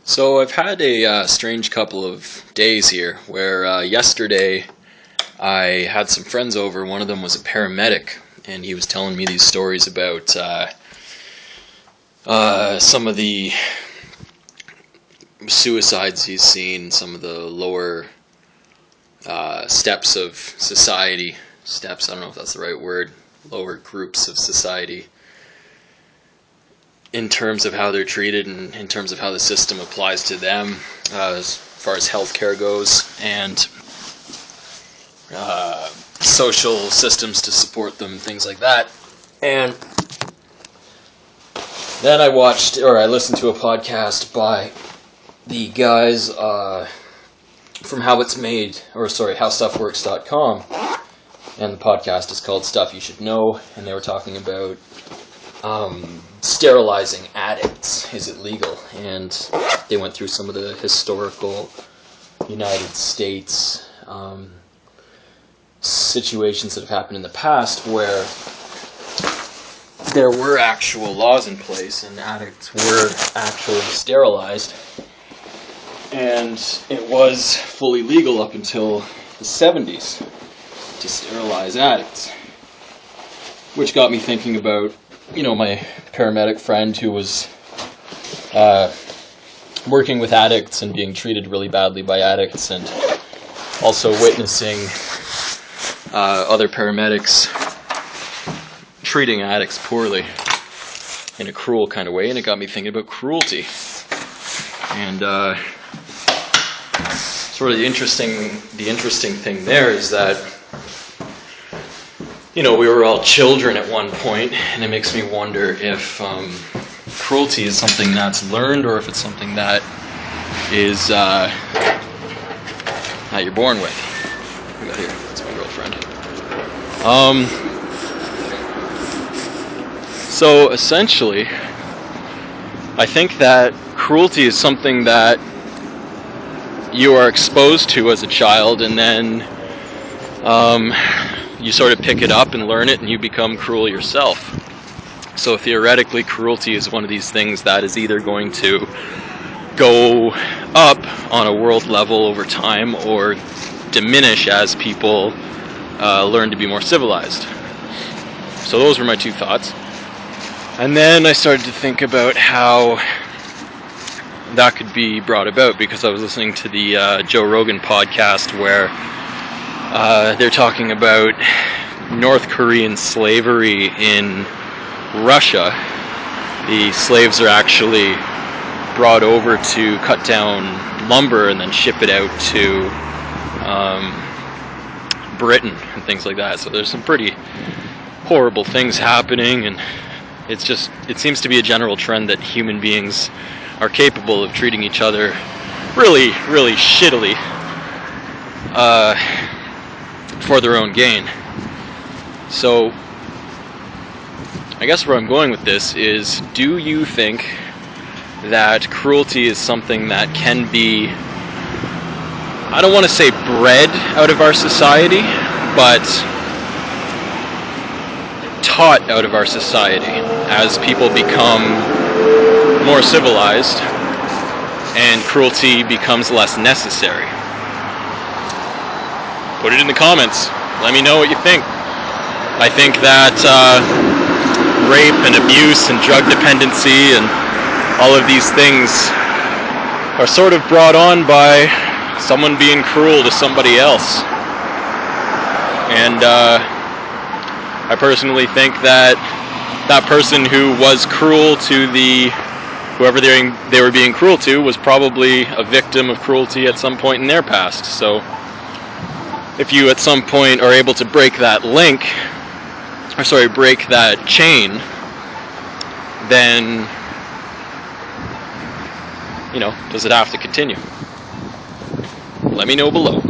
So I've had a strange couple of days here where yesterday I had some friends over. One of them was a paramedic, and he was telling me these stories about some of the suicides he's seen, some of the lower steps of society. Steps, I don't know if that's the right word. Lower groups of society, in terms of how they're treated and in terms of how the system applies to them as far as healthcare goes, and social systems to support them, things like that. And then I listened to a podcast by the guys from howstuffworks.com, and the podcast is called Stuff You Should Know, and they were talking about sterilizing addicts. Is it legal? And they went through some of the historical United States situations that have happened in the past where there were actual laws in place and addicts were actually sterilized, and it was fully legal up until the 70s to sterilize addicts, which got me thinking about my paramedic friend who was working with addicts and being treated really badly by addicts, and also witnessing other paramedics treating addicts poorly in a cruel kind of way, and it got me thinking about cruelty. And sort of the interesting thing there is that we were all children at one point, and it makes me wonder if cruelty is something that's learned or if it's something that is that you're born with. What we got here? That's my girlfriend. So essentially, I think that cruelty is something that you are exposed to as a child, and then you sort of pick it up and learn it, and you become cruel yourself. So theoretically, cruelty is one of these things that is either going to go up on a world level over time or diminish as people learn to be more civilized. So those were my two thoughts. And then I started to think about how that could be brought about, because I was listening to the Joe Rogan podcast where they're talking about North Korean slavery in Russia. The slaves are actually brought over to cut down lumber and then ship it out to Britain and things like that. So there's some pretty horrible things happening, and it seems to be a general trend that human beings are capable of treating each other really, really shittily for their own gain. So I guess where I'm going with this is, do you think that cruelty is something that can be, I don't want to say bred out of our society, but taught out of our society as people become more civilized and cruelty becomes less necessary? Put it in the comments. Let me know what you think. I think that rape and abuse and drug dependency and all of these things are sort of brought on by someone being cruel to somebody else. And I personally think that that person who was cruel to whoever they were being cruel to was probably a victim of cruelty at some point in their past. So if you at some point are able to break that break that chain, then, does it have to continue? Let me know below.